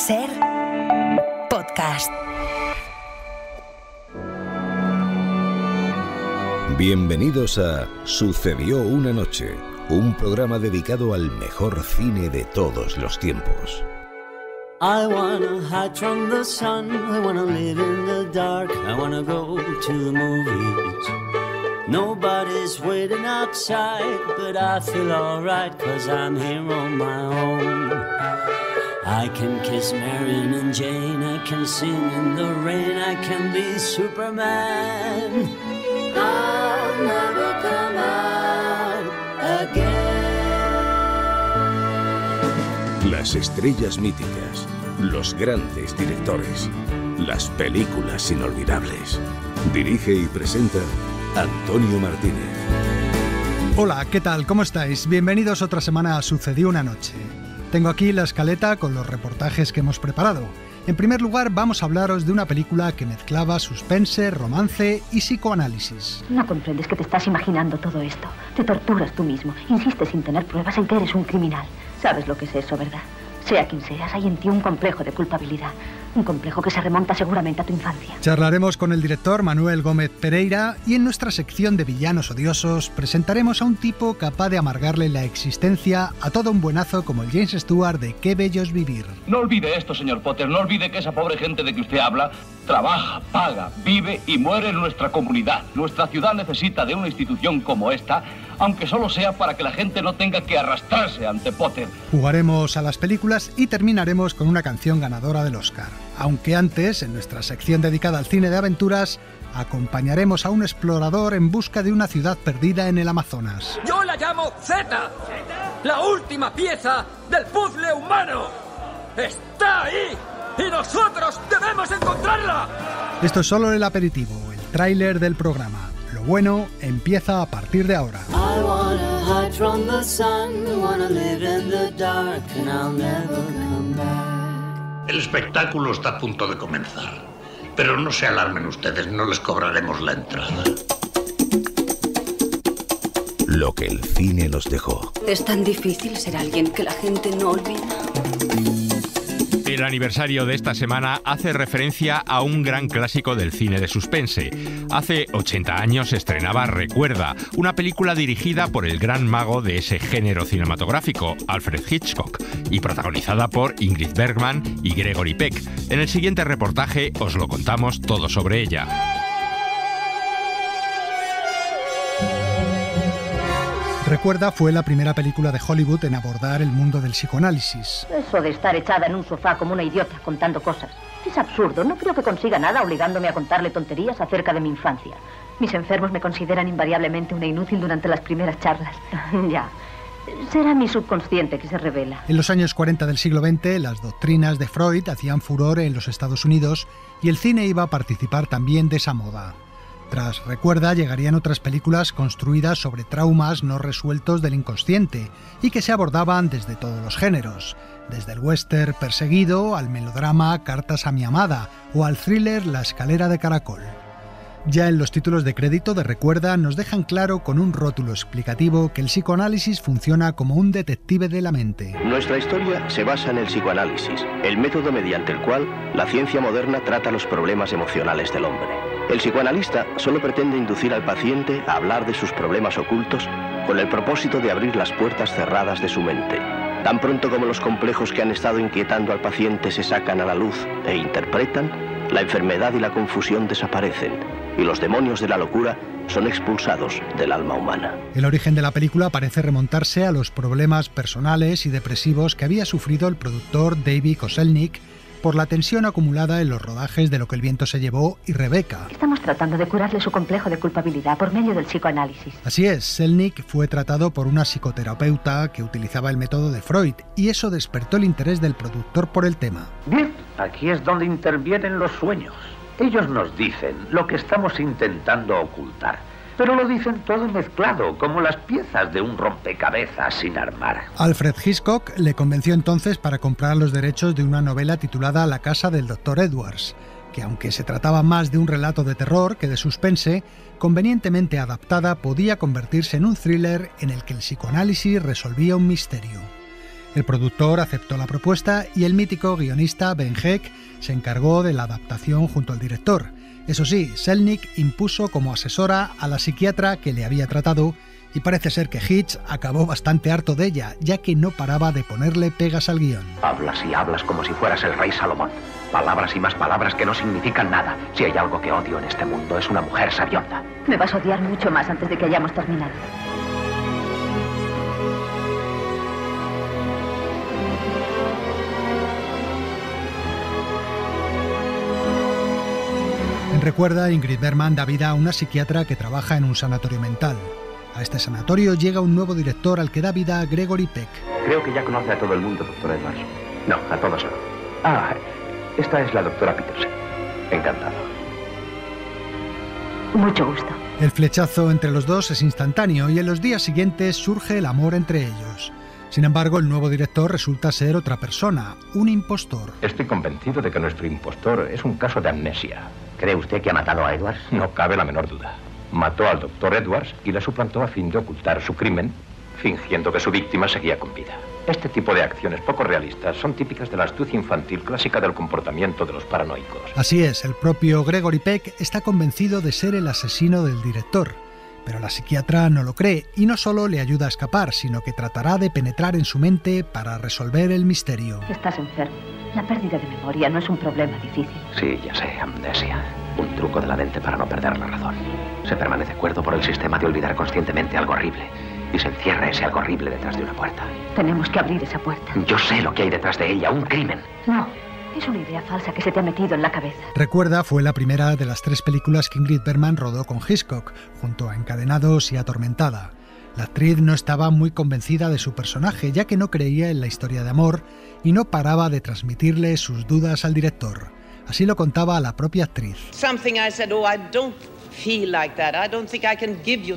Ser podcast. Bienvenidos a Sucedió una noche, un programa dedicado al mejor cine de todos los tiempos. I wanna hide from the sun, I wanna live in the dark, I wanna go to the movies. Nobody's waiting outside, but I feel alright, 'cause I'm here on my own. I can kiss Marion and Jane, I can sing in the rain, I can be Superman. I'll never come out again. Las estrellas míticas, los grandes directores, las películas inolvidables. Dirige y presenta Antonio Martínez. Hola, ¿qué tal? ¿Cómo estáis? Bienvenidos otra semana a Sucedió una noche. Tengo aquí la escaleta con los reportajes que hemos preparado. En primer lugar, vamos a hablaros de una película que mezclaba suspense, romance y psicoanálisis. No comprendes que te estás imaginando todo esto. Te torturas tú mismo. Insistes sin tener pruebas en que eres un criminal. Sabes lo que es eso, ¿verdad? Sea quien seas, hay en ti un complejo de culpabilidad. Un complejo que se remonta seguramente a tu infancia. Charlaremos con el director Manuel Gómez Pereira y en nuestra sección de villanos odiosos presentaremos a un tipo capaz de amargarle la existencia a todo un buenazo como el James Stewart de Qué bello es vivir. No olvide esto, señor Potter, no olvide que esa pobre gente de que usted habla trabaja, paga, vive y muere en nuestra comunidad. Nuestra ciudad necesita de una institución como esta, aunque solo sea para que la gente no tenga que arrastrarse ante Potter. Jugaremos a las películas y terminaremos con una canción ganadora del Oscar. Aunque antes, en nuestra sección dedicada al cine de aventuras, acompañaremos a un explorador en busca de una ciudad perdida en el Amazonas. Yo la llamo Z, la última pieza del puzzle humano. ¡Está ahí! ¡Y nosotros debemos encontrarla! Esto es solo el aperitivo, el tráiler del programa. Lo bueno empieza a partir de ahora. I wanna hide from the sun, wanna live in the dark, and I'll never come back. El espectáculo está a punto de comenzar, pero no se alarmen ustedes, no les cobraremos la entrada. Lo que el cine nos dejó. Es tan difícil ser alguien que la gente no olvida. El aniversario de esta semana hace referencia a un gran clásico del cine de suspense. Hace 80 años se estrenaba Recuerda, una película dirigida por el gran mago de ese género cinematográfico, Alfred Hitchcock, y protagonizada por Ingrid Bergman y Gregory Peck. En el siguiente reportaje os lo contamos todo sobre ella. Recuerda fue la primera película de Hollywood en abordar el mundo del psicoanálisis. Eso de estar echada en un sofá como una idiota contando cosas. Es absurdo. No creo que consiga nada obligándome a contarle tonterías acerca de mi infancia. Mis enfermos me consideran invariablemente una inútil durante las primeras charlas. Ya. Será mi subconsciente que se revela. En los años 40 del siglo XX, las doctrinas de Freud hacían furor en los Estados Unidos y el cine iba a participar también de esa moda. Tras Recuerda llegarían otras películas construidas sobre traumas no resueltos del inconsciente y que se abordaban desde todos los géneros, desde el western perseguido al melodrama Cartas a mi amada o al thriller La escalera de caracol. Ya en los títulos de crédito de Recuerda nos dejan claro con un rótulo explicativo que el psicoanálisis funciona como un detective de la mente. Nuestra historia se basa en el psicoanálisis, el método mediante el cual la ciencia moderna trata los problemas emocionales del hombre. El psicoanalista solo pretende inducir al paciente a hablar de sus problemas ocultos con el propósito de abrir las puertas cerradas de su mente. Tan pronto como los complejos que han estado inquietando al paciente se sacan a la luz e interpretan, la enfermedad y la confusión desaparecen y los demonios de la locura son expulsados del alma humana. El origen de la película parece remontarse a los problemas personales y depresivos que había sufrido el productor David Koselnik por la tensión acumulada en los rodajes de Lo que el viento se llevó y Rebeca. Estamos tratando de curarle su complejo de culpabilidad por medio del psicoanálisis. Así es, Selnick fue tratado por una psicoterapeuta que utilizaba el método de Freud y eso despertó el interés del productor por el tema. Bien, aquí es donde intervienen los sueños. Ellos nos dicen lo que estamos intentando ocultar, pero lo dicen todo mezclado, como las piezas de un rompecabezas sin armar. Alfred Hitchcock le convenció entonces para comprar los derechos de una novela titulada La casa del Dr. Edwards, que aunque se trataba más de un relato de terror que de suspense, convenientemente adaptada podía convertirse en un thriller en el que el psicoanálisis resolvía un misterio. El productor aceptó la propuesta y el mítico guionista Ben Heck se encargó de la adaptación junto al director. Eso sí, Selznick impuso como asesora a la psiquiatra que le había tratado y parece ser que Hitch acabó bastante harto de ella, ya que no paraba de ponerle pegas al guión. Hablas y hablas como si fueras el rey Salomón. Palabras y más palabras que no significan nada. Si hay algo que odio en este mundo es una mujer sabionda. Me vas a odiar mucho más antes de que hayamos terminado. En Recuerda, Ingrid Bergman da vida a una psiquiatra que trabaja en un sanatorio mental. A este sanatorio llega un nuevo director al que da vida Gregory Peck. Creo que ya conoce a todo el mundo, doctor Edwards. No, a todos no. Esta es la doctora Petersen. Encantado. Mucho gusto. El flechazo entre los dos es instantáneo y en los días siguientes surge el amor entre ellos. Sin embargo, el nuevo director resulta ser otra persona, un impostor. Estoy convencido de que nuestro impostor es un caso de amnesia. ¿Cree usted que ha matado a Edwards? No cabe la menor duda. Mató al doctor Edwards y le suplantó a fin de ocultar su crimen, fingiendo que su víctima seguía con vida. Este tipo de acciones poco realistas son típicas de la astucia infantil clásica del comportamiento de los paranoicos. Así es, el propio Gregory Peck está convencido de ser el asesino del director. Pero la psiquiatra no lo cree y no solo le ayuda a escapar, sino que tratará de penetrar en su mente para resolver el misterio. Estás enfermo. La pérdida de memoria no es un problema difícil. Sí, ya sé, amnesia. Un truco de la mente para no perder la razón. Se permanece cuerdo por el sistema de olvidar conscientemente algo horrible. Y se encierra ese algo horrible detrás de una puerta. Tenemos que abrir esa puerta. Yo sé lo que hay detrás de ella, un crimen. No, es una idea falsa que se te ha metido en la cabeza. Recuerda fue la primera de las 3 películas que Ingrid Bergman rodó con Hitchcock, junto a Encadenados y Atormentada. La actriz no estaba muy convencida de su personaje, ya que no creía en la historia de amor y no paraba de transmitirle sus dudas al director. Así lo contaba la propia actriz.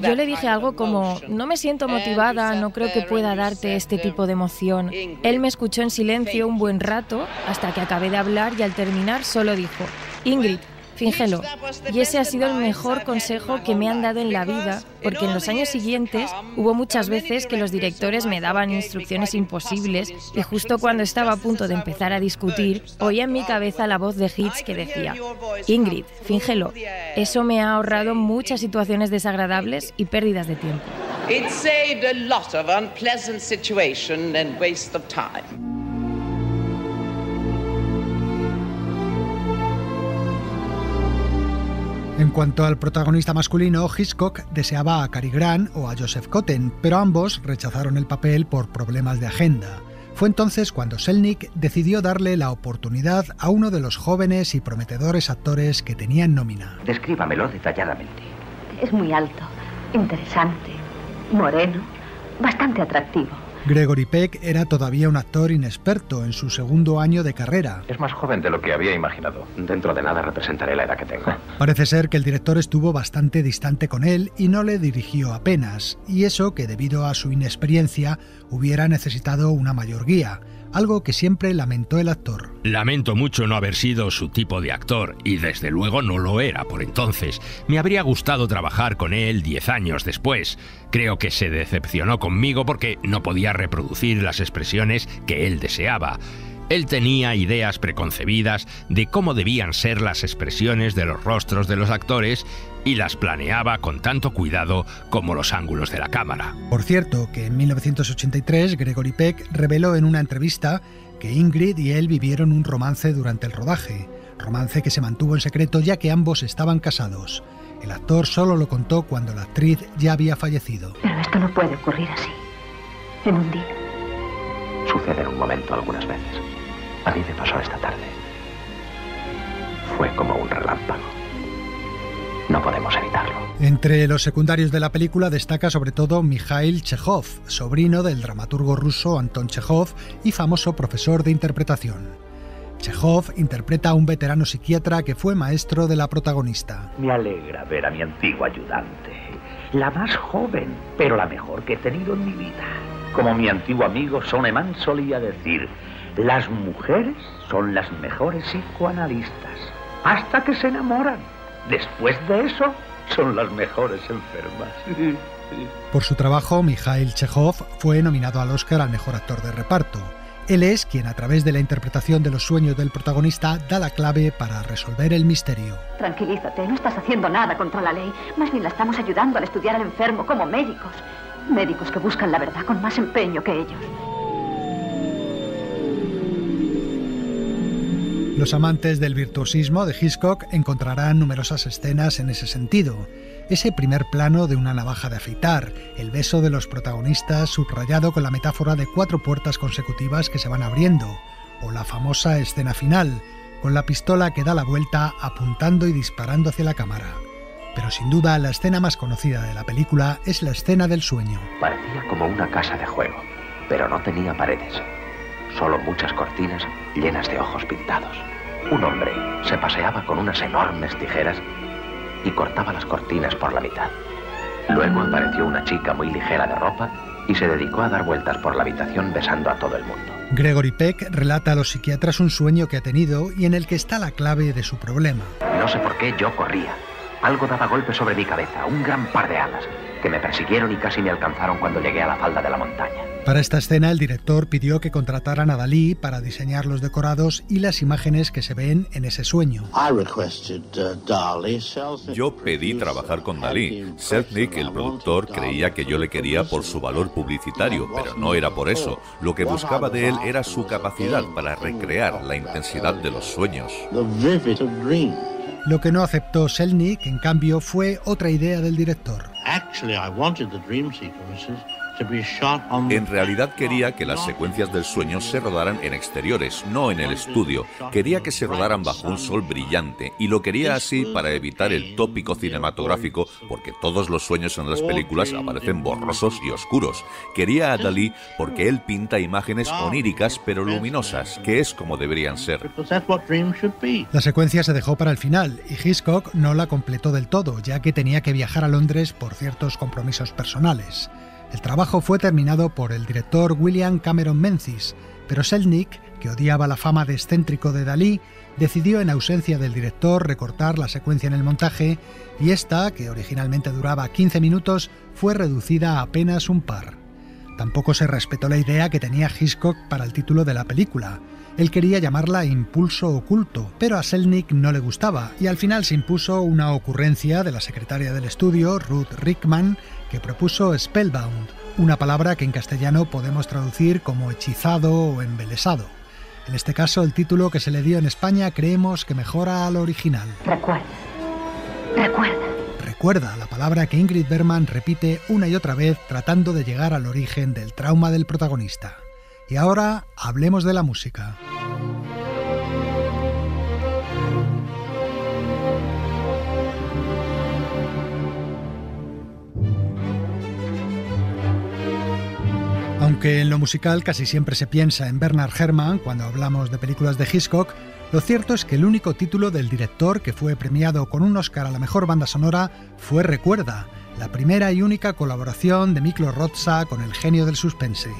Yo le dije algo como, no me siento motivada, no creo que pueda darte este tipo de emoción. Él me escuchó en silencio un buen rato, hasta que acabé de hablar y al terminar solo dijo, Ingrid, fíngelo. Y ese ha sido el mejor consejo que me han dado en la vida, porque en los años siguientes hubo muchas veces que los directores me daban instrucciones imposibles y justo cuando estaba a punto de empezar a discutir, oía en mi cabeza la voz de Hitch que decía, Ingrid, fíngelo. Eso me ha ahorrado muchas situaciones desagradables y pérdidas de tiempo. It saved a lot of unpleasant situation and waste of time. En cuanto al protagonista masculino, Hitchcock deseaba a Cary Grant o a Joseph Cotten, pero ambos rechazaron el papel por problemas de agenda. Fue entonces cuando Selznick decidió darle la oportunidad a uno de los jóvenes y prometedores actores que tenía en nómina. Descríbamelo detalladamente. Es muy alto, interesante, moreno, bastante atractivo. Gregory Peck era todavía un actor inexperto en su segundo año de carrera. Es más joven de lo que había imaginado. Dentro de nada representaré la edad que tengo. Parece ser que el director estuvo bastante distante con él y no le dirigió apenas, y eso que debido a su inexperiencia hubiera necesitado una mayor guía, algo que siempre lamentó el actor. Lamento mucho no haber sido su tipo de actor, y desde luego no lo era por entonces. Me habría gustado trabajar con él 10 años después. Creo que se decepcionó conmigo porque no podía reproducir las expresiones que él deseaba. Él tenía ideas preconcebidas de cómo debían ser las expresiones de los rostros de los actores y las planeaba con tanto cuidado como los ángulos de la cámara. Por cierto, que en 1983 Gregory Peck reveló en una entrevista que Ingrid y él vivieron un romance durante el rodaje, romance que se mantuvo en secreto ya que ambos estaban casados. El actor solo lo contó cuando la actriz ya había fallecido. Pero esto no puede ocurrir así, en un día. Sucede en un momento algunas veces. A mí me pasó esta tarde. Fue como un relámpago. No podemos evitarlo. Entre los secundarios de la película destaca sobre todo Mikhail Chekhov, sobrino del dramaturgo ruso Anton Chekhov y famoso profesor de interpretación. Chekhov interpreta a un veterano psiquiatra que fue maestro de la protagonista. Me alegra ver a mi antigua ayudante, la más joven, pero la mejor que he tenido en mi vida. Como mi antiguo amigo Soneman solía decir, las mujeres son las mejores psicoanalistas, hasta que se enamoran. Después de eso, son las mejores enfermas. Por su trabajo, Mikhail Chekhov fue nominado al Oscar al mejor actor de reparto. Él es quien, a través de la interpretación de los sueños del protagonista, da la clave para resolver el misterio. Tranquilízate, no estás haciendo nada contra la ley. Más bien la estamos ayudando al estudiar al enfermo como médicos. Médicos que buscan la verdad con más empeño que ellos. Los amantes del virtuosismo de Hitchcock encontrarán numerosas escenas en ese sentido. Ese primer plano de una navaja de afeitar, el beso de los protagonistas subrayado con la metáfora de 4 puertas consecutivas que se van abriendo, o la famosa escena final, con la pistola que da la vuelta apuntando y disparando hacia la cámara. Pero sin duda la escena más conocida de la película es la escena del sueño. Parecía como una casa de juego, pero no tenía paredes, solo muchas cortinas llenas de ojos pintados. Un hombre se paseaba con unas enormes tijeras y cortaba las cortinas por la mitad. Luego apareció una chica muy ligera de ropa y se dedicó a dar vueltas por la habitación besando a todo el mundo. Gregory Peck relata a los psiquiatras un sueño que ha tenido y en el que está la clave de su problema. No sé por qué yo corría. Algo daba golpe sobre mi cabeza, un gran par de alas, que me persiguieron y casi me alcanzaron cuando llegué a la falda de la montaña. Para esta escena, el director pidió que contrataran a Dalí para diseñar los decorados y las imágenes que se ven en ese sueño. Yo pedí trabajar con Dalí. Selznick, el productor, creía que yo le quería por su valor publicitario, pero no era por eso. Lo que buscaba de él era su capacidad para recrear la intensidad de los sueños. Lo que no aceptó Selznick, en cambio, fue otra idea del director. En realidad quería que las secuencias del sueño se rodaran en exteriores, no en el estudio. Quería que se rodaran bajo un sol brillante y lo quería así para evitar el tópico cinematográfico, porque todos los sueños en las películas aparecen borrosos y oscuros. Quería a Dalí porque él pinta imágenes oníricas pero luminosas, que es como deberían ser. La secuencia se dejó para el final y Hitchcock no la completó del todo, ya que tenía que viajar a Londres por ciertos compromisos personales. El trabajo fue terminado por el director William Cameron Menzies, pero Selznick, que odiaba la fama de excéntrico de Dalí, decidió en ausencia del director recortar la secuencia en el montaje y esta, que originalmente duraba 15 minutos, fue reducida a apenas un par. Tampoco se respetó la idea que tenía Hitchcock para el título de la película. Él quería llamarla Impulso Oculto, pero a Selznick no le gustaba y al final se impuso una ocurrencia de la secretaria del estudio, Ruth Rickman, que propuso Spellbound, una palabra que en castellano podemos traducir como hechizado o embelesado. En este caso, el título que se le dio en España creemos que mejora al original. Recuerda, la palabra que Ingrid Bergman repite una y otra vez tratando de llegar al origen del trauma del protagonista. Y ahora hablemos de la música. Aunque en lo musical casi siempre se piensa en Bernard Herrmann cuando hablamos de películas de Hitchcock, lo cierto es que el único título del director que fue premiado con un Oscar a la mejor banda sonora fue Recuerda, la primera y única colaboración de Miklos Rozsa con el genio del suspense.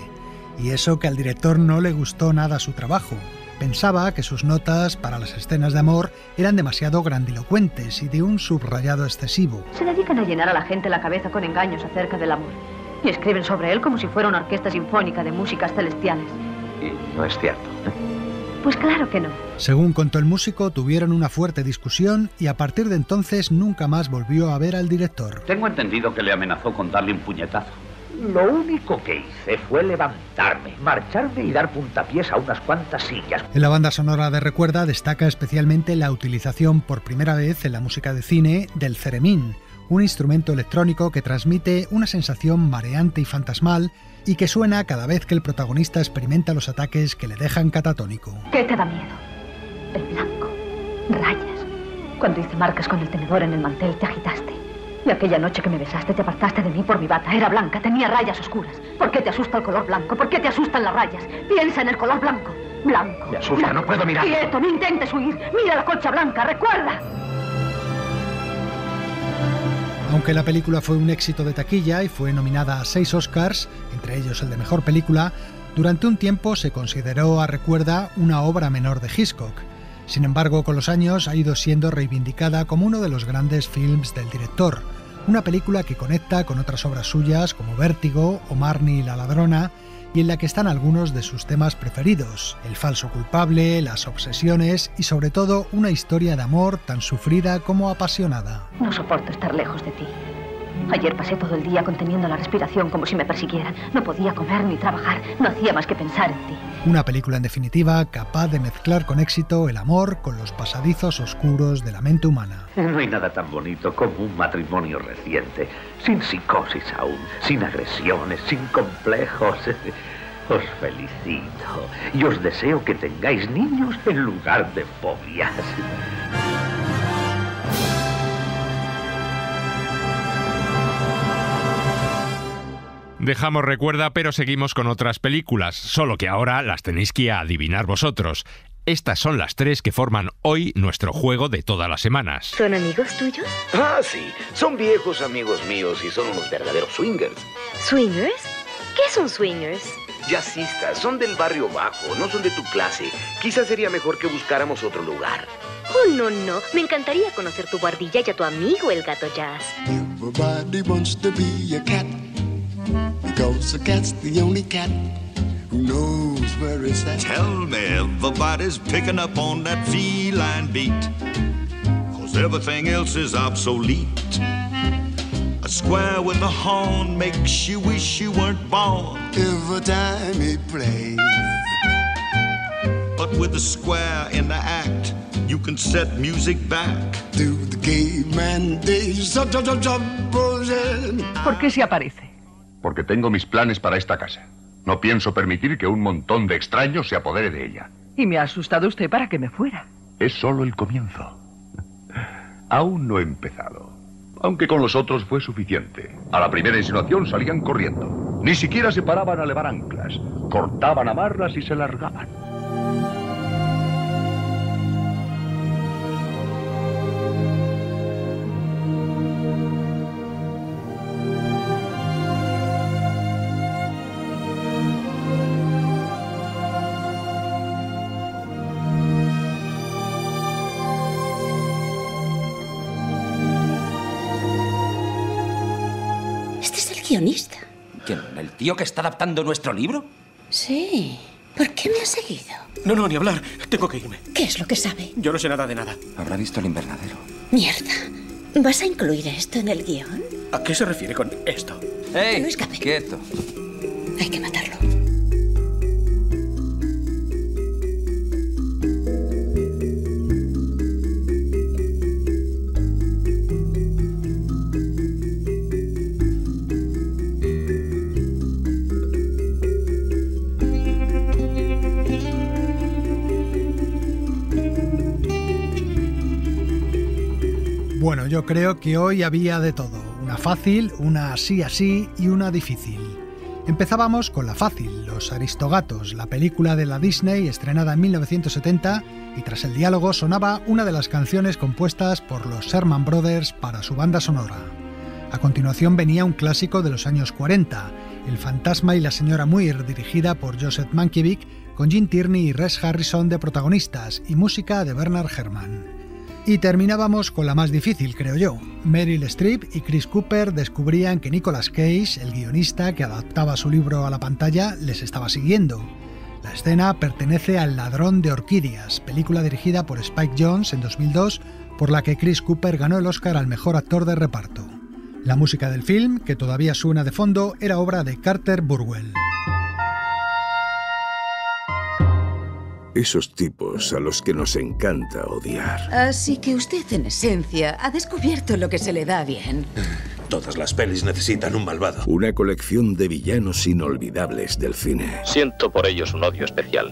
Y eso que al director no le gustó nada su trabajo. Pensaba que sus notas para las escenas de amor eran demasiado grandilocuentes y de un subrayado excesivo. Se dedican a llenar a la gente la cabeza con engaños acerca del amor. Y escriben sobre él como si fuera una orquesta sinfónica de músicas celestiales. Y no es cierto, ¿eh? Pues claro que no. Según contó el músico, tuvieron una fuerte discusión y a partir de entonces nunca más volvió a ver al director. Tengo entendido que le amenazó con darle un puñetazo. Lo único que hice fue levantarme, marcharme y dar puntapiés a unas cuantas sillas. En la banda sonora de Recuerda destaca especialmente la utilización por primera vez en la música de cine del theremin, un instrumento electrónico que transmite una sensación mareante y fantasmal y que suena cada vez que el protagonista experimenta los ataques que le dejan catatónico. ¿Qué te da miedo? El blanco, rayas. Cuando hice marcas con el tenedor en el mantel te agitaste. Y aquella noche que me besaste te apartaste de mí por mi bata. Era blanca, tenía rayas oscuras. ¿Por qué te asusta el color blanco? ¿Por qué te asustan las rayas? Piensa en el color blanco. Blanco. Me asusta, blanco. No puedo mirar. Quieto, no intentes huir. Mira la concha blanca, recuerda. Aunque la película fue un éxito de taquilla y fue nominada a 6 Oscars, entre ellos el de Mejor Película, durante un tiempo se consideró a Recuerda una obra menor de Hitchcock. Sin embargo, con los años ha ido siendo reivindicada como uno de los grandes films del director, una película que conecta con otras obras suyas como Vértigo o Marnie y la ladrona, y en la que están algunos de sus temas preferidos: el falso culpable, las obsesiones y sobre todo una historia de amor tan sufrida como apasionada. No soporto estar lejos de ti. Ayer pasé todo el día conteniendo la respiración como si me persiguieran. No podía comer ni trabajar, no hacía más que pensar en ti. Una película, en definitiva, capaz de mezclar con éxito el amor con los pasadizos oscuros de la mente humana. No hay nada tan bonito como un matrimonio reciente, sin psicosis aún, sin agresiones, sin complejos. Os felicito y os deseo que tengáis niños en lugar de fobias. Dejamos Recuerda, pero seguimos con otras películas, solo que ahora las tenéis que adivinar vosotros. Estas son las 3 que forman hoy nuestro juego de todas las semanas. ¿Son amigos tuyos? Ah, sí. Son viejos amigos míos y son unos verdaderos swingers. ¿Swingers? ¿Qué son swingers? Jazzistas. Son del barrio bajo, no son de tu clase. Quizás sería mejor que buscáramos otro lugar. Oh, no. Me encantaría conocer tu guardilla y a tu amigo el gato Jazz. Everybody wants to be a cat, because a cat's the only cat who knows where it's at. Tell me everybody's picking up on that feline beat, 'cause everything else is obsolete. A square with a horn makes you wish you weren't born every time it plays. But with a square in the act, you can set music back to the caveman days. ¿Por qué se aparece? Porque tengo mis planes para esta casa. No pienso permitir que un montón de extraños se apodere de ella. Y me ha asustado usted para que me fuera. Es solo el comienzo. Aún no he empezado. Aunque con los otros fue suficiente. A la primera insinuación salían corriendo. Ni siquiera se paraban a levar anclas. Cortaban amarras y se largaban. Guionista. ¿Quién? ¿El tío que está adaptando nuestro libro? Sí. ¿Por qué me ha seguido? No, ni hablar. Tengo que irme. ¿Qué es lo que sabe? Yo no sé nada de nada. Habrá visto el invernadero. Mierda. ¿Vas a incluir esto en el guión? ¿A qué se refiere con esto? ¡Ey! Que no escape. Quieto. Hay que matarlo. Bueno, yo creo que hoy había de todo. Una fácil, una así y una difícil. Empezábamos con la fácil, Los Aristogatos, la película de la Disney estrenada en 1970, y tras el diálogo sonaba una de las canciones compuestas por los Sherman Brothers para su banda sonora. A continuación venía un clásico de los años 40, El fantasma y la señora Muir, dirigida por Joseph Mankiewicz, con Gene Tierney y Rex Harrison de protagonistas, y música de Bernard Herrmann. Y terminábamos con la más difícil, creo yo. Meryl Streep y Chris Cooper descubrían que Nicolas Cage, el guionista que adaptaba su libro a la pantalla, les estaba siguiendo. La escena pertenece al Ladrón de Orquídeas, película dirigida por Spike Jonze en 2002, por la que Chris Cooper ganó el Oscar al mejor actor de reparto. La música del film, que todavía suena de fondo, era obra de Carter Burwell. Esos tipos a los que nos encanta odiar. Así que usted, en esencia, ha descubierto lo que se le da bien. Todas las pelis necesitan un malvado. Una colección de villanos inolvidables del cine. Siento por ellos un odio especial.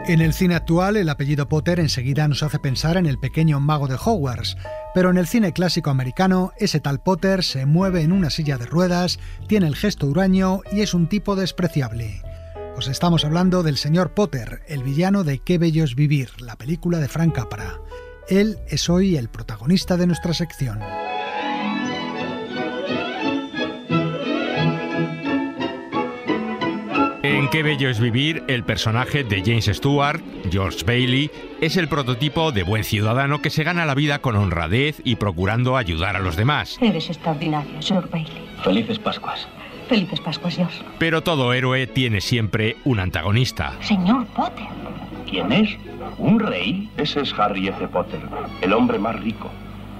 En el cine actual, el apellido Potter enseguida nos hace pensar en el pequeño mago de Hogwarts, pero en el cine clásico americano, ese tal Potter se mueve en una silla de ruedas, tiene el gesto huraño y es un tipo despreciable. Pues estamos hablando del señor Potter, el villano de Qué bello es vivir, la película de Frank Capra. Él es hoy el protagonista de nuestra sección. En Qué bello es vivir, el personaje de James Stewart, George Bailey, es el prototipo de buen ciudadano que se gana la vida con honradez y procurando ayudar a los demás. Eres extraordinario, George Bailey. Felices Pascuas. Felices Pascuas, George. Pero todo héroe tiene siempre un antagonista. Señor Potter. ¿Quién es? ¿Un rey? Ese es Harry F. Potter, el hombre más rico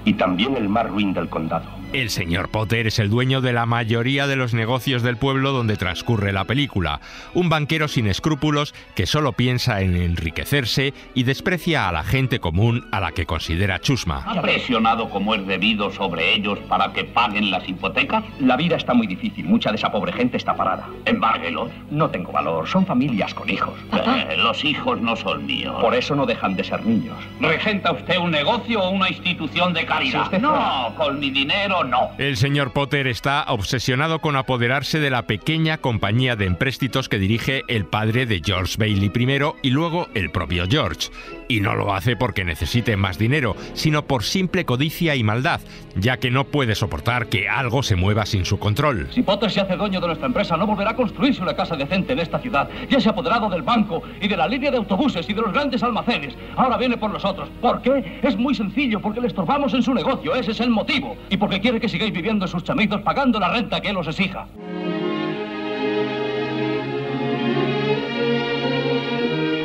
y también el más ruin del condado. El señor Potter es el dueño de la mayoría de los negocios del pueblo donde transcurre la película. Un banquero sin escrúpulos que solo piensa en enriquecerse y desprecia a la gente común a la que considera chusma. ¿Ha presionado como es debido sobre ellos para que paguen las hipotecas? La vida está muy difícil. Mucha de esa pobre gente está parada. Embárguelos. No tengo valor. Son familias con hijos. Los hijos no son míos. Por eso no dejan de ser niños. ¿Regenta usted un negocio o una institución de caridad? Si no, con mi dinero no. El señor Potter está obsesionado con apoderarse de la pequeña compañía de empréstitos que dirige el padre de George Bailey primero y luego el propio George. Y no lo hace porque necesite más dinero, sino por simple codicia y maldad, ya que no puede soportar que algo se mueva sin su control. Si Potter se hace dueño de nuestra empresa, no volverá a construirse una casa decente en esta ciudad. Ya se ha apoderado del banco y de la línea de autobuses y de los grandes almacenes. Ahora viene por nosotros. ¿Por qué? Es muy sencillo, porque le estorbamos en su negocio. Ese es el motivo. Y porque quiere que sigáis viviendo en sus chamizos pagando la renta que él os exija.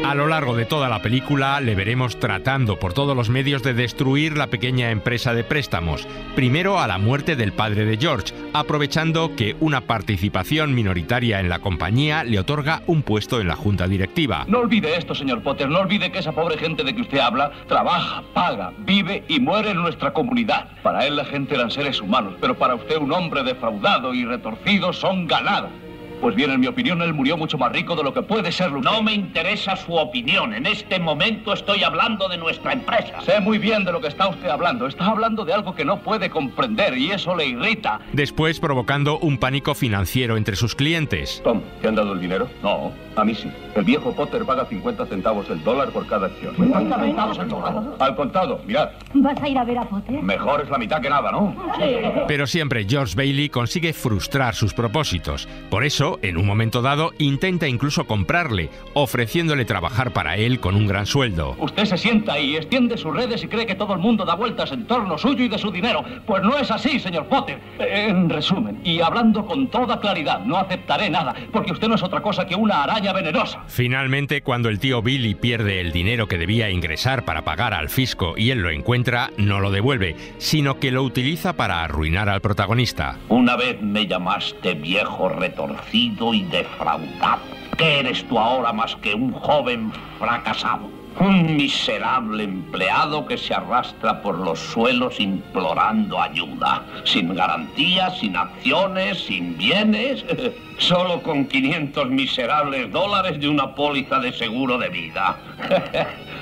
A lo largo de toda la película le veremos tratando por todos los medios de destruir la pequeña empresa de préstamos, primero a la muerte del padre de George, aprovechando que una participación minoritaria en la compañía le otorga un puesto en la junta directiva. No olvide esto, señor Potter, no olvide que esa pobre gente de que usted habla trabaja, paga, vive y muere en nuestra comunidad. Para él la gente eran seres humanos, pero para usted un hombre defraudado y retorcido son ganado. Pues bien, en mi opinión, él murió mucho más rico de lo que puede serlo usted. No me interesa su opinión. En este momento estoy hablando de nuestra empresa. Sé muy bien de lo que está usted hablando. Está hablando de algo que no puede comprender y eso le irrita. Después provocando un pánico financiero entre sus clientes. Tom, ¿te han dado el dinero? No. A mí sí. El viejo Potter paga 50 centavos el dólar por cada acción. ¿50 centavos el dólar? Al contado, mirad. ¿Vas a ir a ver a Potter? Mejor es la mitad que nada, ¿no? Sí. Pero siempre George Bailey consigue frustrar sus propósitos. Por eso, en un momento dado, intenta incluso comprarle, ofreciéndole trabajar para él con un gran sueldo. Usted se sienta ahí, extiende sus redes y cree que todo el mundo da vueltas en torno suyo y de su dinero. Pues no es así, señor Potter. En resumen, y hablando con toda claridad, no aceptaré nada, porque usted no es otra cosa que una araña venenosa. Finalmente, cuando el tío Billy pierde el dinero que debía ingresar para pagar al fisco y él lo encuentra, no lo devuelve, sino que lo utiliza para arruinar al protagonista. Una vez me llamaste viejo retorcido y defraudado. ¿Qué eres tú ahora más que un joven fracasado? Un miserable empleado que se arrastra por los suelos implorando ayuda, sin garantías, sin acciones, sin bienes, solo con 500 miserables dólares de una póliza de seguro de vida.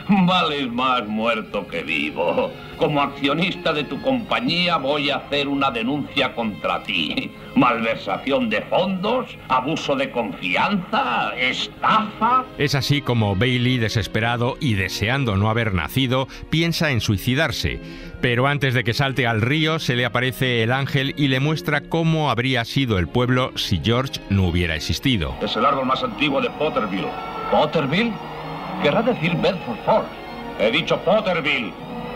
Vales más muerto que vivo. Como accionista de tu compañía voy a hacer una denuncia contra ti. Malversación de fondos, abuso de confianza, estafa. Es así como Bailey, desesperado y deseando no haber nacido, piensa en suicidarse. Pero antes de que salte al río, se le aparece el ángel y le muestra cómo habría sido el pueblo si George no hubiera existido. Es el árbol más antiguo de Potterville. ¿Potterville? Querrá decir Bedford Force. He dicho Potterville.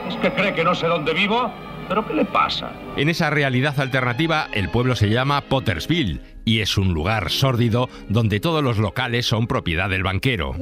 ¿Es que cree que no sé dónde vivo? ¿Pero qué le pasa? En esa realidad alternativa, el pueblo se llama Pottersville y es un lugar sórdido donde todos los locales son propiedad del banquero.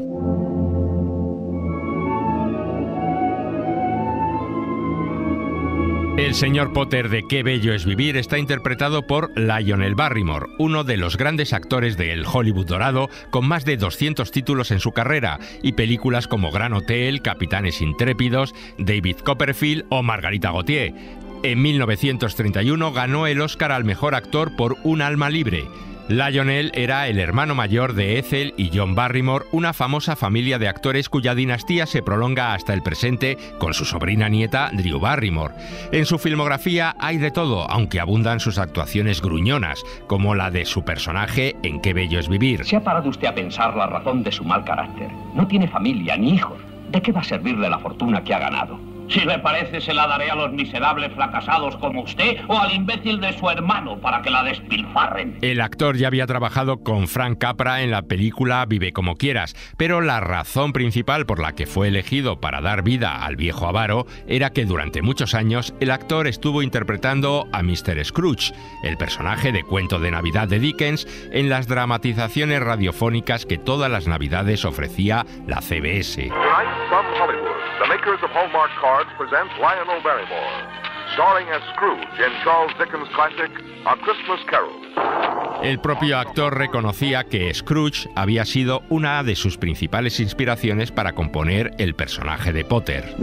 El señor Potter de Qué bello es vivir está interpretado por Lionel Barrymore, uno de los grandes actores del Hollywood dorado, con más de 200 títulos en su carrera y películas como Gran Hotel, Capitanes Intrépidos, David Copperfield o Margarita Gautier. En 1931 ganó el Oscar al mejor actor por Un alma libre. Lionel era el hermano mayor de Ethel y John Barrymore, una famosa familia de actores cuya dinastía se prolonga hasta el presente con su sobrina nieta Drew Barrymore. En su filmografía hay de todo, aunque abundan sus actuaciones gruñonas, como la de su personaje en Qué bello es vivir. ¿Se ha parado usted a pensar la razón de su mal carácter? No tiene familia ni hijos. ¿De qué va a servirle la fortuna que ha ganado? Si le parece, se la daré a los miserables fracasados como usted o al imbécil de su hermano para que la despilfarren. El actor ya había trabajado con Frank Capra en la película Vive como quieras, pero la razón principal por la que fue elegido para dar vida al viejo avaro era que durante muchos años el actor estuvo interpretando a Mr. Scrooge, el personaje de Cuento de Navidad de Dickens, en las dramatizaciones radiofónicas que todas las Navidades ofrecía la CBS. The makers of Hallmark cards present Lionel Barrymore, starring as Scrooge in Charles Dickens' classic A Christmas Carol. El propio actor reconocía que Scrooge había sido una de sus principales inspiraciones para componer el personaje de Potter.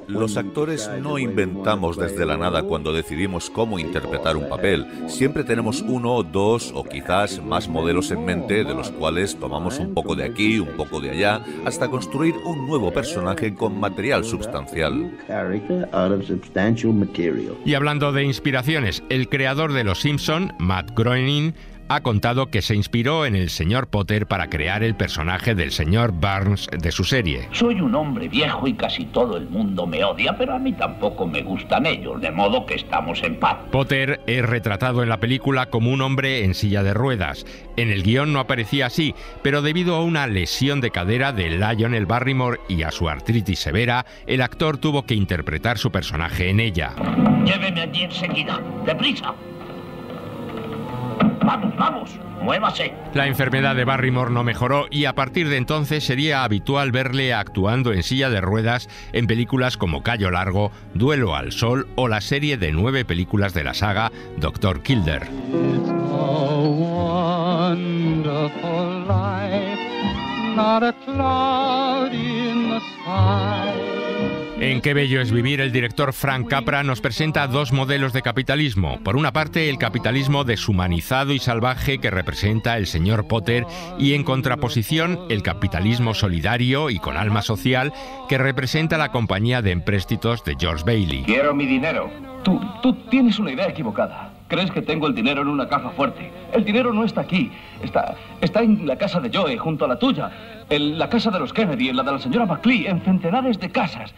Los actores no inventamos desde la nada cuando decidimos cómo interpretar un papel. Siempre tenemos uno, dos o quizás más modelos en mente, de los cuales tomamos un poco de aquí, un poco de allá, hasta construir un nuevo personaje con material sustancial. Y hablando de inspiraciones, el creador de Los Simpson, Matt Groening, ha contado que se inspiró en el señor Potter para crear el personaje del señor Burns de su serie. Soy un hombre viejo y casi todo el mundo me odia, pero a mí tampoco me gustan ellos, de modo que estamos en paz. Potter es retratado en la película como un hombre en silla de ruedas. En el guión no aparecía así, pero debido a una lesión de cadera de Lionel Barrymore y a su artritis severa, el actor tuvo que interpretar su personaje en ella. Lléveme allí enseguida, deprisa. ¡Vamos, vamos! ¡Muévase! La enfermedad de Barrymore no mejoró y a partir de entonces sería habitual verle actuando en silla de ruedas en películas como Callo Largo, Duelo al Sol o la serie de 9 películas de la saga Dr. Kildare. It's a wonderful life, not a cloud in the sky. En Qué bello es vivir, el director Frank Capra nos presenta dos modelos de capitalismo. Por una parte, el capitalismo deshumanizado y salvaje que representa el señor Potter y en contraposición, el capitalismo solidario y con alma social que representa la compañía de empréstitos de George Bailey. Quiero mi dinero. Tú tienes una idea equivocada. Crees que tengo el dinero en una caja fuerte. El dinero no está aquí. Está en la casa de Joe, junto a la tuya. En la casa de los Kennedy, en la de la señora McLean, en centenares de casas.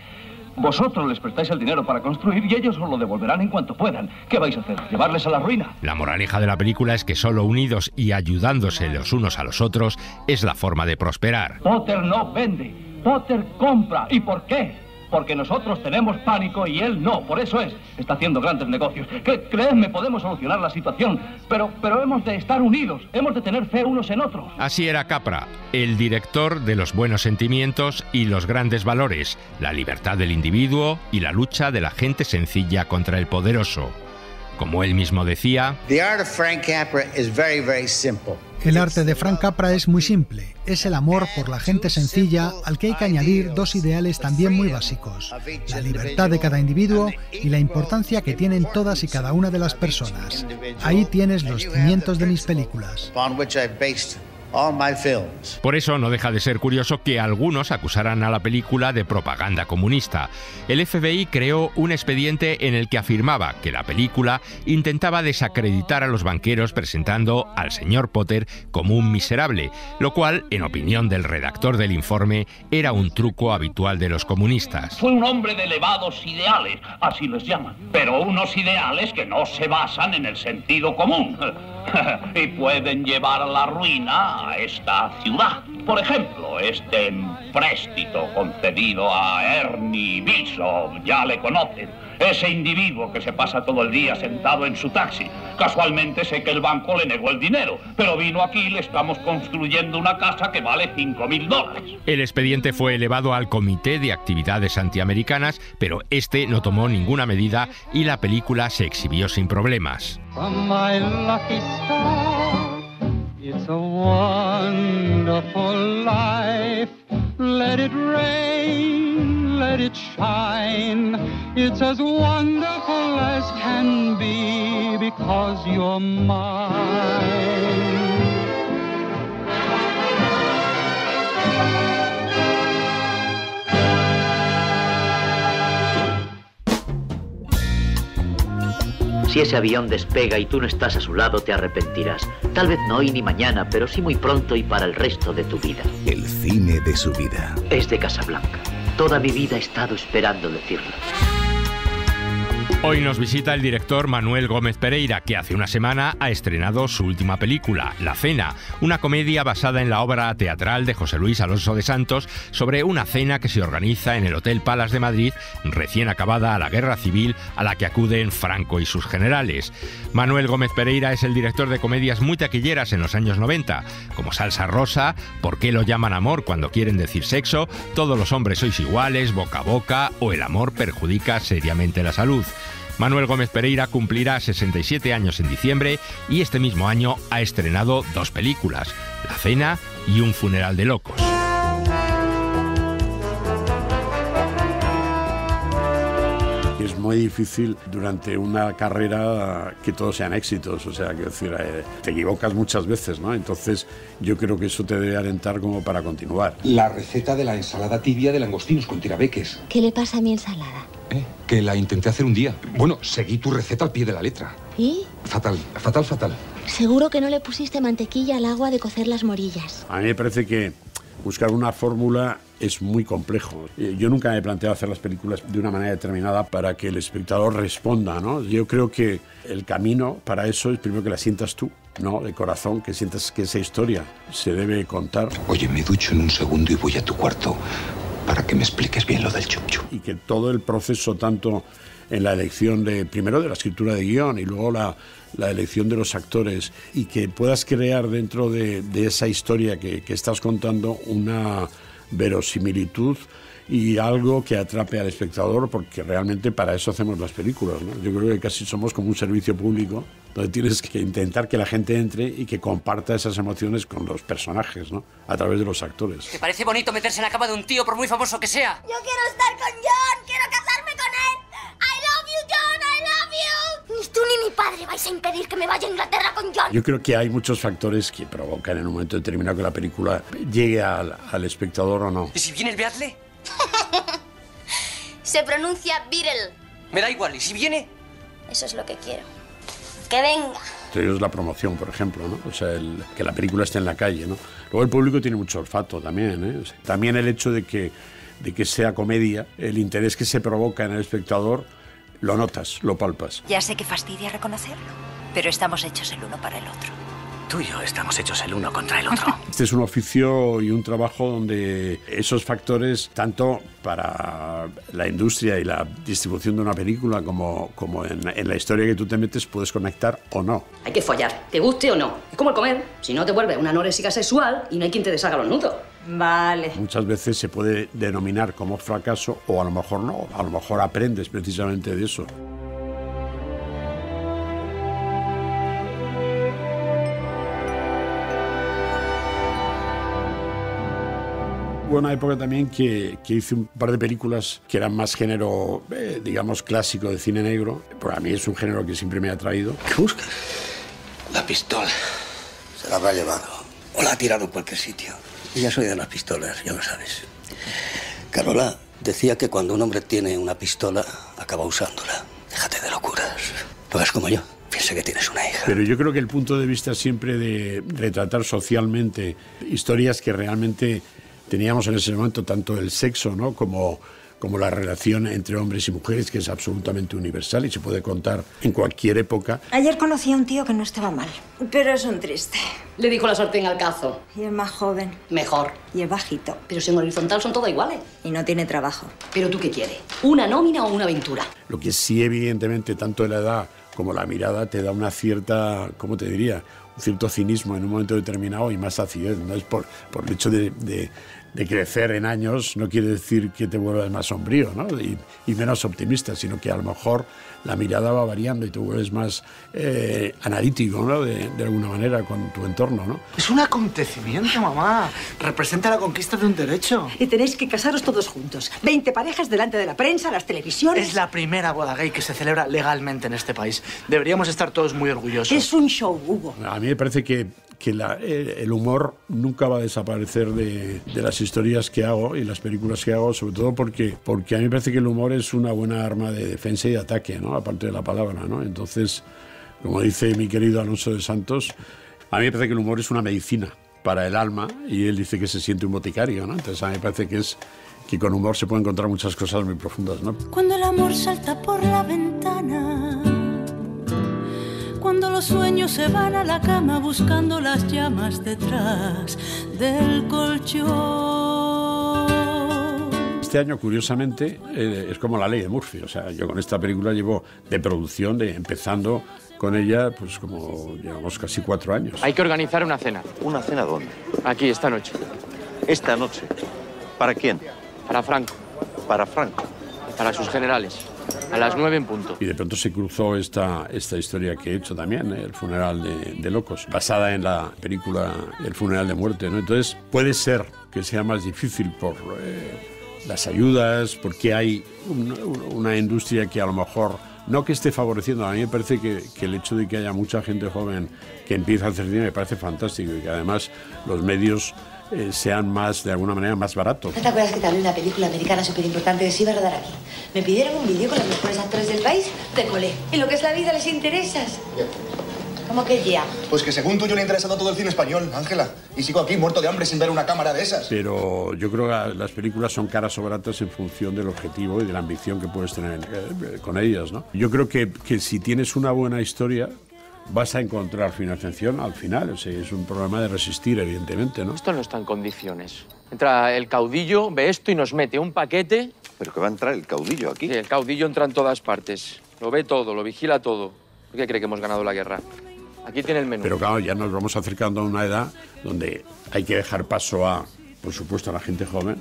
Vosotros les prestáis el dinero para construir y ellos os lo devolverán en cuanto puedan. ¿Qué vais a hacer? ¿Llevarles a la ruina? La moraleja de la película es que solo unidos y ayudándose los unos a los otros es la forma de prosperar. Potter no vende, Potter compra. ¿Y por qué? Porque nosotros tenemos pánico y él no, por eso está haciendo grandes negocios. Creedme, podemos solucionar la situación, pero hemos de estar unidos, hemos de tener fe unos en otros. Así era Capra, el director de los buenos sentimientos y los grandes valores, la libertad del individuo y la lucha de la gente sencilla contra el poderoso. Como él mismo decía, el arte de Frank Capra es muy simple. Es el amor por la gente sencilla al que hay que añadir dos ideales también muy básicos: la libertad de cada individuo y la importancia que tienen todas y cada una de las personas. Ahí tienes los cimientos de mis películas. Por eso no deja de ser curioso que algunos acusaran a la película de propaganda comunista. El FBI creó un expediente en el que afirmaba que la película intentaba desacreditar a los banqueros presentando al señor Potter como un miserable, lo cual, en opinión del redactor del informe, era un truco habitual de los comunistas. Fue un hombre de elevados ideales, así les llaman, pero unos ideales que no se basan en el sentido común y pueden llevar a la ruina a esta ciudad. Por ejemplo, este empréstito concedido a Ernie Bishop, ya le conocen. Ese individuo que se pasa todo el día sentado en su taxi. Casualmente sé que el banco le negó el dinero, pero vino aquí y le estamos construyendo una casa que vale $5,000. El expediente fue elevado al Comité de Actividades Antiamericanas, pero este no tomó ninguna medida y la película se exhibió sin problemas. It's a wonderful life. Let it rain, let it shine. It's as wonderful as can be because you're mine. Si ese avión despega y tú no estás a su lado, te arrepentirás. Tal vez no hoy ni mañana, pero sí muy pronto y para el resto de tu vida. El cine de su vida. Es de Casablanca. Toda mi vida he estado esperando decirlo. Hoy nos visita el director Manuel Gómez Pereira, que hace una semana ha estrenado su última película, La Cena, una comedia basada en la obra teatral de José Luis Alonso de Santos sobre una cena que se organiza en el Hotel Palace de Madrid, recién acabada la guerra civil a la que acuden Franco y sus generales. Manuel Gómez Pereira es el director de comedias muy taquilleras en los años 90, como Salsa Rosa, ¿Por qué lo llaman amor cuando quieren decir sexo?, Todos los hombres sois iguales, Boca a boca o El amor perjudica seriamente la salud. Manuel Gómez Pereira cumplirá 67 años en diciembre y este mismo año ha estrenado 2 películas, La Cena y Un funeral de locos. Es muy difícil durante una carrera que todos sean éxitos, o sea, quiero decir, te equivocas muchas veces, ¿no? Entonces yo creo que eso te debe alentar como para continuar. La receta de la ensalada tibia de langostinos con tirabeques. ¿Qué le pasa a mi ensalada? Que la intenté hacer un día. Bueno, seguí tu receta al pie de la letra. ¿Y? Fatal, fatal, fatal. Seguro que no le pusiste mantequilla al agua de cocer las morillas. A mí me parece que buscar una fórmula es muy complejo. Yo nunca me he planteado hacer las películas de una manera determinada para que el espectador responda, ¿no? Yo creo que el camino para eso es primero que la sientas tú, ¿no? De corazón, que sientas que esa historia se debe contar. Oye, me ducho en un segundo y voy a tu cuarto para que me expliques bien lo del chup chup. Y que todo el proceso, tanto en la elección primero de la escritura de guión y luego la elección de los actores, y que puedas crear dentro de esa historia que estás contando una verosimilitud y algo que atrape al espectador, porque realmente para eso hacemos las películas, ¿no? Yo creo que casi somos como un servicio público donde tienes que intentar que la gente entre y que comparta esas emociones con los personajes, ¿no? A través de los actores. ¿Te parece bonito meterse en la cama de un tío por muy famoso que sea? Yo quiero estar con John, quiero casarme con él. I love you, John, I love you. Ni tú ni mi padre vais a impedir que me vaya a Inglaterra con John. Yo creo que hay muchos factores que provocan en un momento determinado que la película llegue al espectador o no. ¿Y si viene el Beatle? Se pronuncia Beatle. Me da igual, ¿y si viene? Eso es lo que quiero. Que venga. Entre ellos la promoción, por ejemplo, ¿no? O sea, que la película esté en la calle, ¿no? Luego el público tiene mucho olfato también, ¿eh? O sea, también el hecho de que sea comedia, el interés que se provoca en el espectador, lo notas, lo palpas. Ya sé que fastidia reconocerlo, pero estamos hechos el uno para el otro. Tú y yo estamos hechos el uno contra el otro. Este es un oficio y un trabajo donde esos factores, tanto para la industria y la distribución de una película como en la historia que tú te metes, puedes conectar o no. Hay que follar, te guste o no. Es como el comer. Si no, te vuelves una anoréxica sexual y no hay quien te deshaga los nudos. Vale. Muchas veces se puede denominar como fracaso, o a lo mejor no. A lo mejor aprendes precisamente de eso. Hubo una época también que hice un par de películas que eran más género, digamos, clásico de cine negro. Para mí es un género que siempre me ha atraído. ¿Qué buscas? La pistola. Se la habrá llevado. O la ha tirado en cualquier sitio. Y ya soy de las pistolas, ya lo sabes. Carola decía que cuando un hombre tiene una pistola, acaba usándola. Déjate de locuras. No hagas como yo. Piensa que tienes una hija. Pero yo creo que el punto de vista siempre de retratar socialmente historias que realmente teníamos en ese momento, tanto el sexo, ¿no?, como la relación entre hombres y mujeres, que es absolutamente universal y se puede contar en cualquier época. Ayer conocí a un tío que no estaba mal, pero es un triste. Le dijo la sartén al cazo. Y es más joven. Mejor. Y es bajito. Pero si en horizontal son todos iguales. Y no tiene trabajo. ¿Pero tú qué quieres? ¿Una nómina o una aventura? Lo que sí, evidentemente, tanto la edad como la mirada te da una cierta, ¿cómo te diría?, un cierto cinismo en un momento determinado y más acidez. No es por el hecho de crecer en años, no quiere decir que te vuelvas más sombrío, ¿no?, y menos optimista, sino que a lo mejor la mirada va variando y te vuelves más analítico, ¿no?, de alguna manera con tu entorno, ¿no? Es un acontecimiento, mamá. Representa la conquista de un derecho. Y tenéis que casaros todos juntos. 20 parejas delante de la prensa, las televisiones. Es la primera boda gay que se celebra legalmente en este país. Deberíamos estar todos muy orgullosos. Es un show, Hugo. A mí me parece que el humor nunca va a desaparecer de las historias que hago y las películas que hago, sobre todo porque a mí me parece que el humor es una buena arma de defensa y de ataque, ¿no?, aparte de la palabra, ¿no? Entonces, como dice mi querido Alonso de Santos, a mí me parece que el humor es una medicina para el alma, y él dice que se siente un boticario, ¿no? Entonces a mí me parece que con humor se pueden encontrar muchas cosas muy profundas, ¿no? Cuando el amor salta por la ventana, cuando los sueños se van a la cama buscando las llamas detrás del colchón. Este año, curiosamente, es como la ley de Murphy. O sea, yo con esta película llevo de producción, empezando con ella, pues como llevamos casi 4 años. Hay que organizar una cena. ¿Una cena dónde? Aquí, esta noche. ¿Esta noche? ¿Para quién? Para Franco. ¿Para Franco? Para sus generales. A las 9 en punto. Y de pronto se cruzó esta historia que he hecho también, El funeral de locos, basada en la película El funeral de muerte, ¿no? Entonces puede ser que sea más difícil por las ayudas, porque hay una industria que a lo mejor no que esté favoreciendo. A mí me parece que el hecho de que haya mucha gente joven que empieza a hacer cine me parece fantástico, y que además los medios sean más, de alguna manera, más baratos. ¿No te acuerdas que te hablé de una película americana súper importante que se iba a rodar aquí? Me pidieron un vídeo con los mejores actores del país, te colé. ¿Y lo que es la vida les interesas? ¿Cómo que ya? Pues que según tú yo le he interesado todo el cine español, Ángela. Y sigo aquí muerto de hambre sin ver una cámara de esas. Pero yo creo que las películas son caras o baratas en función del objetivo y de la ambición que puedes tener con ellas, ¿no? Yo creo que si tienes una buena historia, vas a encontrar financiación al final. O sea, es un problema de resistir, evidentemente, ¿no? Esto no está en condiciones. Entra el caudillo, ve esto y nos mete un paquete. ¿Pero que va a entrar el caudillo aquí? Sí, el caudillo entra en todas partes. Lo ve todo, lo vigila todo. ¿Por qué cree que hemos ganado la guerra? Aquí tiene el menú. Pero claro, ya nos vamos acercando a una edad donde hay que dejar paso a, por supuesto, a la gente joven,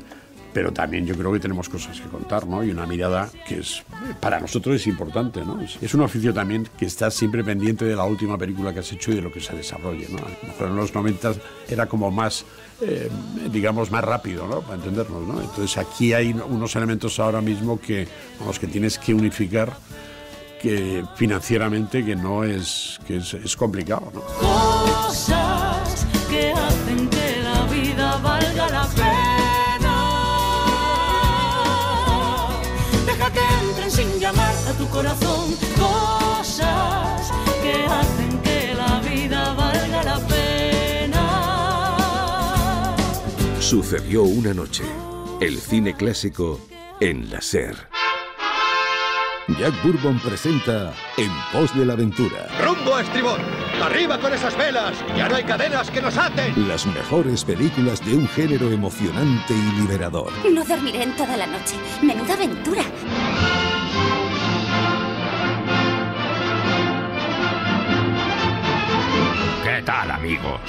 pero también yo creo que tenemos cosas que contar, ¿no? Y una mirada que es, para nosotros es importante, ¿no? Es un oficio también que está siempre pendiente de la última película que has hecho y de lo que se desarrolle, ¿no? A lo mejor en los 90 era como más, digamos, más rápido, ¿no? Para entendernos, ¿no? Entonces aquí hay unos elementos ahora mismo que tienes que unificar, que financieramente que no es, que es complicado, ¿no? Cosas que hacen que la vida valga la pena. Deja que entren sin llamar a tu corazón. Cosas que hacen que la vida valga la pena. Sucedió una noche. El cine clásico en la SER. Jack Bourbon presenta En pos de la aventura. ¡Rumbo a estribor! ¡Arriba con esas velas! ¡Ya no hay cadenas que nos aten! Las mejores películas de un género emocionante y liberador. No dormiré en toda la noche. Menuda aventura. ¿Qué tal, amigos?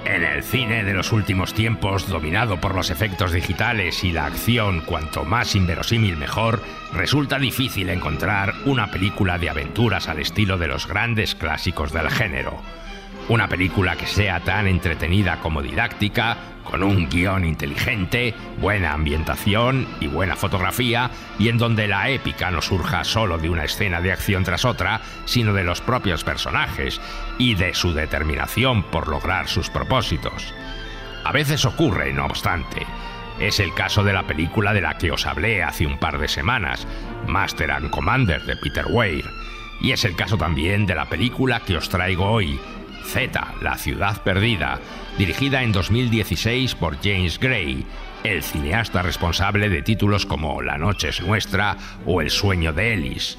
En el cine de los últimos tiempos, dominado por los efectos digitales y la acción cuanto más inverosímil mejor, resulta difícil encontrar una película de aventuras al estilo de los grandes clásicos del género. Una película que sea tan entretenida como didáctica, con un guión inteligente, buena ambientación y buena fotografía, y en donde la épica no surja solo de una escena de acción tras otra, sino de los propios personajes y de su determinación por lograr sus propósitos. A veces ocurre, no obstante. Es el caso de la película de la que os hablé hace un par de semanas, Master and Commander, de Peter Weir. Y es el caso también de la película que os traigo hoy, Z, la ciudad perdida, dirigida en 2016 por James Gray, el cineasta responsable de títulos como La noche es nuestra o El sueño de Ellis.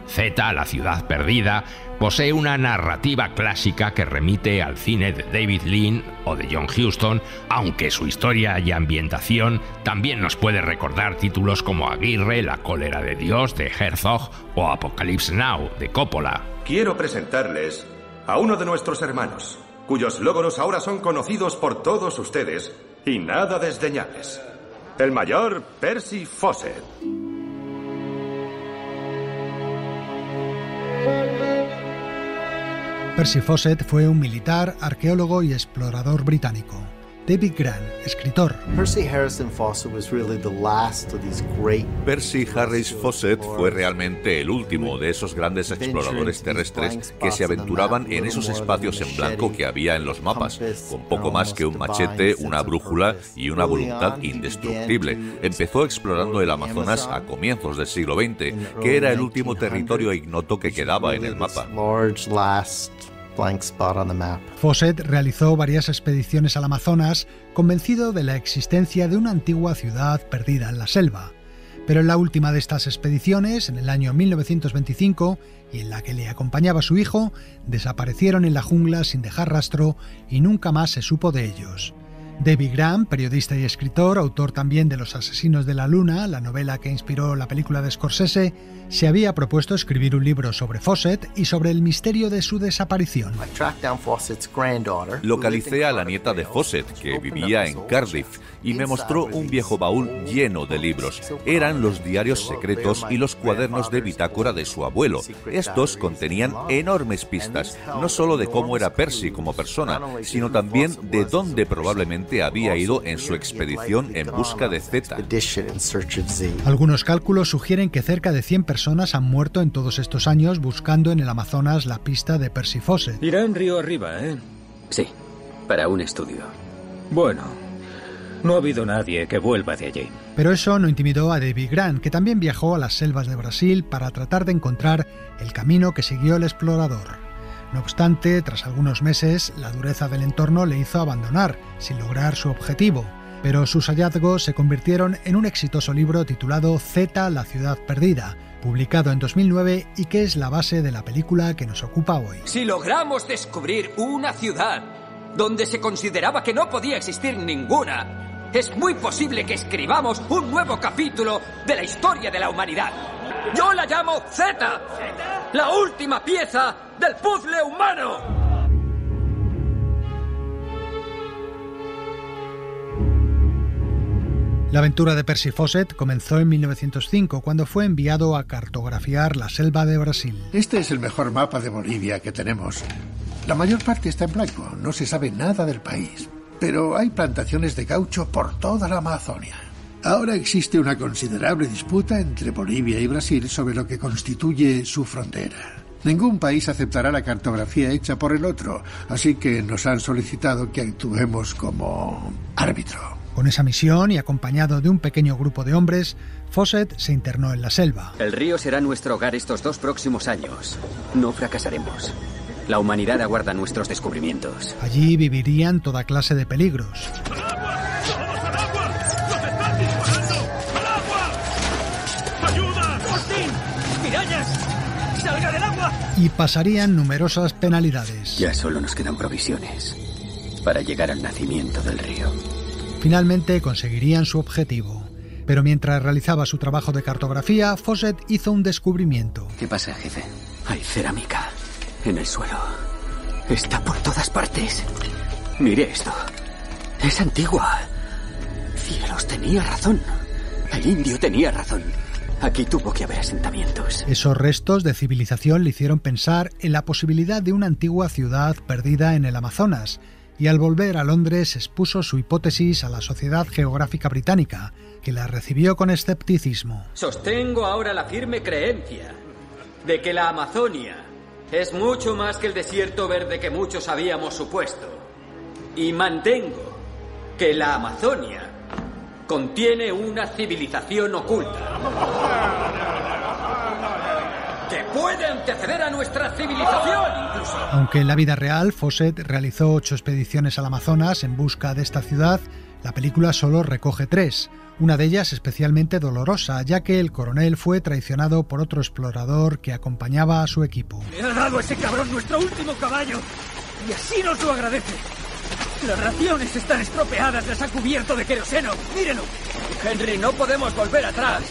Z, la ciudad perdida, posee una narrativa clásica que remite al cine de David Lean o de John Huston, aunque su historia y ambientación también nos puede recordar títulos como Aguirre, La cólera de Dios, de Herzog, o Apocalypse Now, de Coppola. Quiero presentarles a uno de nuestros hermanos, cuyos logros ahora son conocidos por todos ustedes y nada desdeñables. El mayor Percy Fawcett. Percy Fawcett fue un militar, arqueólogo y explorador británico. David Grant, escritor. Percy Harris Fawcett fue realmente el último de esos grandes exploradores terrestres que se aventuraban en esos espacios en blanco que había en los mapas, con poco más que un machete, una brújula y una voluntad indestructible. Empezó explorando el Amazonas a comienzos del siglo XX, que era el último territorio ignoto que quedaba en el mapa. Fawcett realizó varias expediciones al Amazonas, convencido de la existencia de una antigua ciudad perdida en la selva. Pero en la última de estas expediciones, en el año 1925, y en la que le acompañaba su hijo, desaparecieron en la jungla sin dejar rastro y nunca más se supo de ellos. David Graham, periodista y escritor, autor también de Los asesinos de la luna, la novela que inspiró la película de Scorsese, se había propuesto escribir un libro sobre Fawcett y sobre el misterio de su desaparición. Localicé a la nieta de Fawcett, que vivía en Cardiff, y me mostró un viejo baúl lleno de libros. Eran los diarios secretos y los cuadernos de bitácora de su abuelo. Estos contenían enormes pistas, no solo de cómo era Percy como persona, sino también de dónde probablemente había ido en su expedición en busca de Zeta. Algunos cálculos sugieren que cerca de 100 personas han muerto en todos estos años buscando en el Amazonas la pista de Percy Fawcett. Irán río arriba, ¿eh? Sí, para un estudio. Bueno, no ha habido nadie que vuelva de allí. Pero eso no intimidó a David Graham, que también viajó a las selvas de Brasil para tratar de encontrar el camino que siguió el explorador. No obstante, tras algunos meses, la dureza del entorno le hizo abandonar, sin lograr su objetivo. Pero sus hallazgos se convirtieron en un exitoso libro titulado Zeta, la ciudad perdida, publicado en 2009 y que es la base de la película que nos ocupa hoy. Si logramos descubrir una ciudad donde se consideraba que no podía existir ninguna, es muy posible que escribamos un nuevo capítulo de la historia de la humanidad. Yo la llamo Zeta, la última pieza del puzzle humano. La aventura de Percy Fawcett comenzó en 1905, cuando fue enviado a cartografiar la selva de Brasil. Este es el mejor mapa de Bolivia que tenemos. La mayor parte está en blanco, no se sabe nada del país. Pero hay plantaciones de caucho por toda la Amazonia. Ahora existe una considerable disputa entre Bolivia y Brasil sobre lo que constituye su frontera. Ningún país aceptará la cartografía hecha por el otro, así que nos han solicitado que actuemos como árbitro. Con esa misión y acompañado de un pequeño grupo de hombres, Fawcett se internó en la selva. El río será nuestro hogar estos 2 próximos años. No fracasaremos. La humanidad aguarda nuestros descubrimientos. Allí vivirían toda clase de peligros. ¡Salga del agua! Y pasarían numerosas penalidades. Ya solo nos quedan provisiones para llegar al nacimiento del río. Finalmente conseguirían su objetivo. Pero mientras realizaba su trabajo de cartografía, Fawcett hizo un descubrimiento. ¿Qué pasa, jefe? Hay cerámica en el suelo. Está por todas partes. Mire esto. Es antigua. Cielos, tenía razón. El indio tenía razón. Aquí tuvo que haber asentamientos. Esos restos de civilización le hicieron pensar en la posibilidad de una antigua ciudad perdida en el Amazonas, y al volver a Londres expuso su hipótesis a la Sociedad Geográfica Británica, que la recibió con escepticismo. Sostengo ahora la firme creencia de que la Amazonia es mucho más que el desierto verde que muchos habíamos supuesto. Y mantengo que la Amazonia contiene una civilización oculta que puede anteceder a nuestra civilización incluso. Aunque en la vida real Fawcett realizó 8 expediciones al Amazonas en busca de esta ciudad, la película solo recoge 3. Una de ellas especialmente dolorosa, ya que el coronel fue traicionado por otro explorador que acompañaba a su equipo. Le ha dado a ese cabrón nuestro último caballo y así nos lo agradece. Las raciones están estropeadas, las ha cubierto de queroseno. ¡Mírelo! Henry, no podemos volver atrás.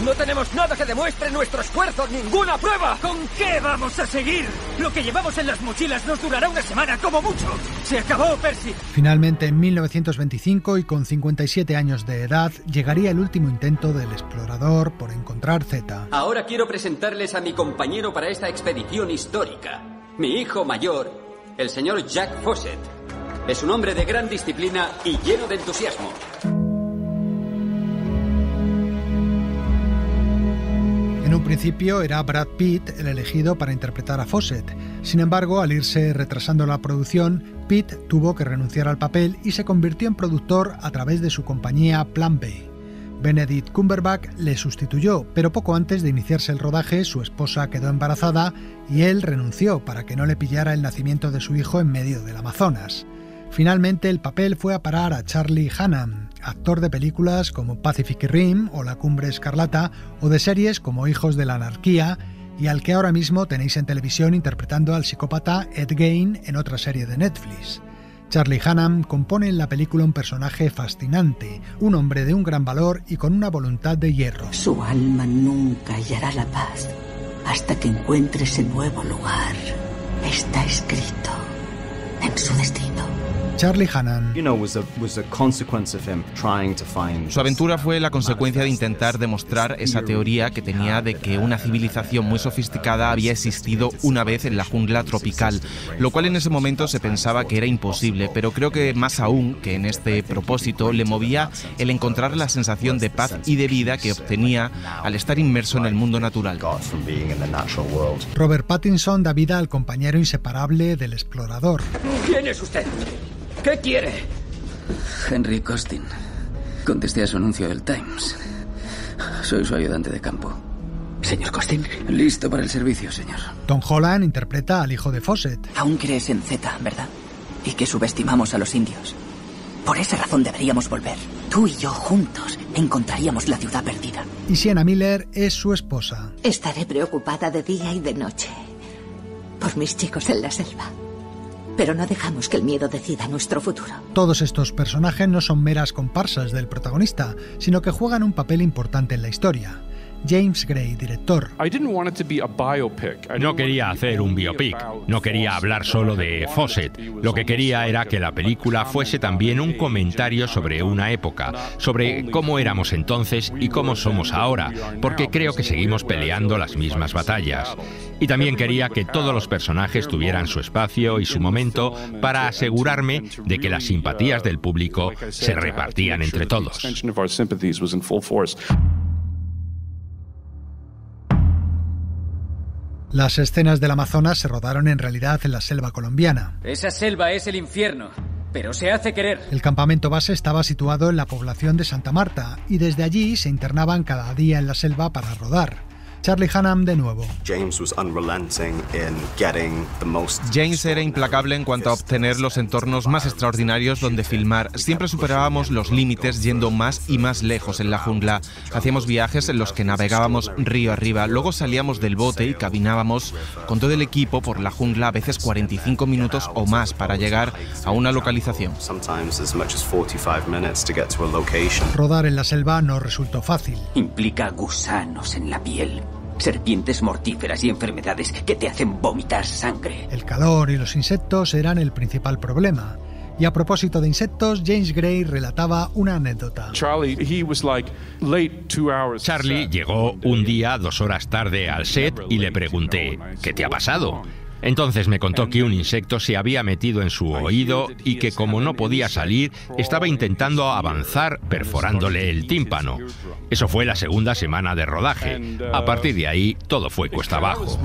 No tenemos nada que demuestre nuestro esfuerzo, ninguna prueba. ¿Con qué vamos a seguir? Lo que llevamos en las mochilas nos durará una semana, como mucho. Se acabó, Percy. Finalmente, en 1925, y con 57 años de edad, llegaría el último intento del explorador por encontrar Zeta. Ahora quiero presentarles a mi compañero para esta expedición histórica. Mi hijo mayor, el señor Jack Fawcett. Es un hombre de gran disciplina y lleno de entusiasmo. En un principio era Brad Pitt el elegido para interpretar a Fawcett. Sin embargo, al irse retrasando la producción, Pitt tuvo que renunciar al papel y se convirtió en productor a través de su compañía Plan B. Benedict Cumberbatch le sustituyó, pero poco antes de iniciarse el rodaje su esposa quedó embarazada y él renunció para que no le pillara el nacimiento de su hijo en medio del Amazonas. Finalmente el papel fue a parar a Charlie Hunnam, actor de películas como Pacific Rim o La Cumbre Escarlata o de series como Hijos de la Anarquía, y al que ahora mismo tenéis en televisión interpretando al psicópata Ed Gein en otra serie de Netflix. Charlie Hunnam compone en la película un personaje fascinante, un hombre de un gran valor y con una voluntad de hierro. Su alma nunca hallará la paz hasta que encuentre ese nuevo lugar. Está escrito en su destino. Charlie Hunnam. Su aventura fue la consecuencia de intentar demostrar esa teoría que tenía de que una civilización muy sofisticada había existido una vez en la jungla tropical, lo cual en ese momento se pensaba que era imposible, pero creo que más aún que en este propósito le movía el encontrar la sensación de paz y de vida que obtenía al estar inmerso en el mundo natural. Robert Pattinson da vida al compañero inseparable del explorador. ¿Quién es usted? ¿Qué quiere? Henry Costin. Contesté a su anuncio del Times. Soy su ayudante de campo. ¿Señor Costin? Listo para el servicio, señor. Tom Holland interpreta al hijo de Fawcett. Aún crees en Z, ¿verdad? Y que subestimamos a los indios. Por esa razón deberíamos volver. Tú y yo juntos encontraríamos la ciudad perdida. Y Sienna Miller es su esposa. Estaré preocupada de día y de noche por mis chicos en la selva. Pero no dejamos que el miedo decida nuestro futuro. Todos estos personajes no son meras comparsas del protagonista, sino que juegan un papel importante en la historia. James Gray, director. No quería hacer un biopic, no quería hablar solo de Fawcett. Lo que quería era que la película fuese también un comentario sobre una época, sobre cómo éramos entonces y cómo somos ahora, porque creo que seguimos peleando las mismas batallas. Y también quería que todos los personajes tuvieran su espacio y su momento para asegurarme de que las simpatías del público se repartían entre todos. Las escenas del Amazonas se rodaron en realidad en la selva colombiana. Esa selva es el infierno, pero se hace querer. El campamento base estaba situado en la población de Santa Marta y desde allí se internaban cada día en la selva para rodar. Charlie Hunnam de nuevo. James era implacable en cuanto a obtener los entornos más extraordinarios donde filmar. Siempre superábamos los límites yendo más y más lejos en la jungla. Hacíamos viajes en los que navegábamos río arriba. Luego salíamos del bote y caminábamos con todo el equipo por la jungla, a veces 45 minutos o más para llegar a una localización. Rodar en la selva no resultó fácil. Implica gusanos en la piel, serpientes mortíferas y enfermedades que te hacen vomitar sangre. El calor y los insectos eran el principal problema. Y a propósito de insectos, James Gray relataba una anécdota. Charlie llegó un día 2 horas tarde al set y le pregunté, ¿qué te ha pasado? Entonces me contó que un insecto se había metido en su oído y que como no podía salir, estaba intentando avanzar perforándole el tímpano. Eso fue la segunda semana de rodaje. A partir de ahí, todo fue cuesta abajo.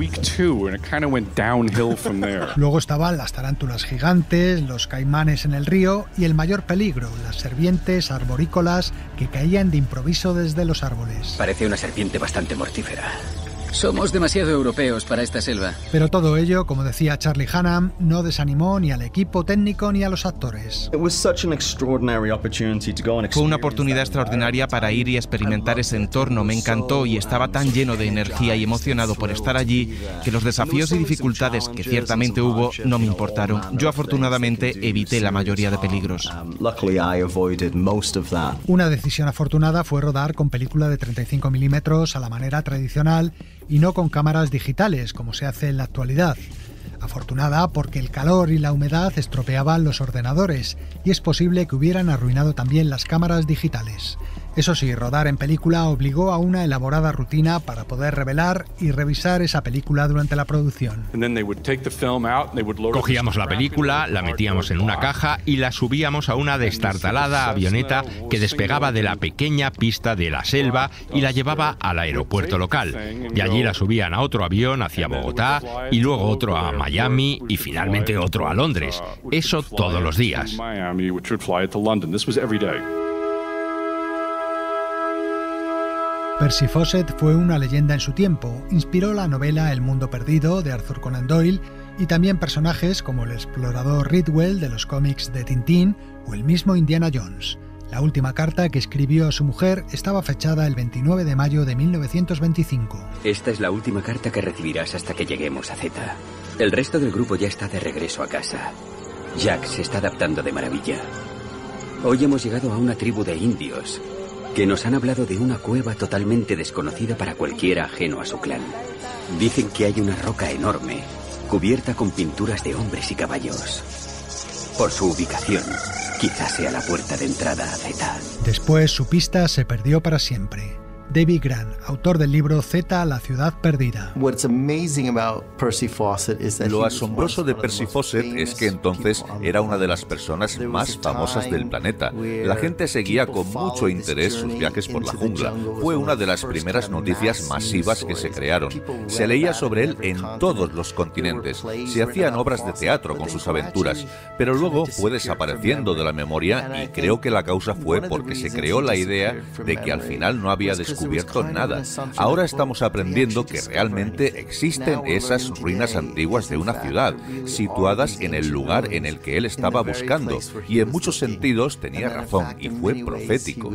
Luego estaban las tarántulas gigantes, los caimanes en el río y el mayor peligro, las serpientes arborícolas que caían de improviso desde los árboles. Parece una serpiente bastante mortífera. Somos demasiado europeos para esta selva. Pero todo ello, como decía Charlie Hunnam, no desanimó ni al equipo técnico ni a los actores. Fue una oportunidad extraordinaria para ir y experimentar ese entorno. Me encantó y estaba tan lleno de energía y emocionado por estar allí que los desafíos y dificultades que ciertamente hubo no me importaron. Yo afortunadamente evité la mayoría de peligros. Una decisión afortunada fue rodar con película de 35 milímetros a la manera tradicional y no con cámaras digitales, como se hace en la actualidad. Afortunada porque el calor y la humedad estropeaban los ordenadores y es posible que hubieran arruinado también las cámaras digitales. Eso sí, rodar en película obligó a una elaborada rutina para poder revelar y revisar esa película durante la producción. Cogíamos la película, la metíamos en una caja y la subíamos a una destartalada avioneta que despegaba de la pequeña pista de la selva y la llevaba al aeropuerto local. De allí la subían a otro avión hacia Bogotá y luego otro a Miami y finalmente otro a Londres. Eso todos los días. Percy Fawcett fue una leyenda en su tiempo, inspiró la novela El mundo perdido de Arthur Conan Doyle y también personajes como el explorador Ridwell de los cómics de Tintín o el mismo Indiana Jones. La última carta que escribió a su mujer estaba fechada el 29 de mayo de 1925. Esta es la última carta que recibirás hasta que lleguemos a Zeta. El resto del grupo ya está de regreso a casa. Jack se está adaptando de maravilla. Hoy hemos llegado a una tribu de indios que nos han hablado de una cueva totalmente desconocida para cualquiera ajeno a su clan. Dicen que hay una roca enorme, cubierta con pinturas de hombres y caballos. Por su ubicación, quizás sea la puerta de entrada a Zeta. Después su pista se perdió para siempre. David Grant, autor del libro Zeta, la ciudad perdida. Lo asombroso de Percy Fawcett es que entonces era una de las personas más famosas del planeta. La gente seguía con mucho interés sus viajes por la jungla. Fue una de las primeras noticias masivas que se crearon. Se leía sobre él en todos los continentes. Se hacían obras de teatro con sus aventuras, pero luego fue desapareciendo de la memoria y creo que la causa fue porque se creó la idea de que al final no había descubierto nada. Ahora estamos aprendiendo que realmente existen esas ruinas antiguas de una ciudad, situadas en el lugar en el que él estaba buscando, y en muchos sentidos tenía razón y fue profético.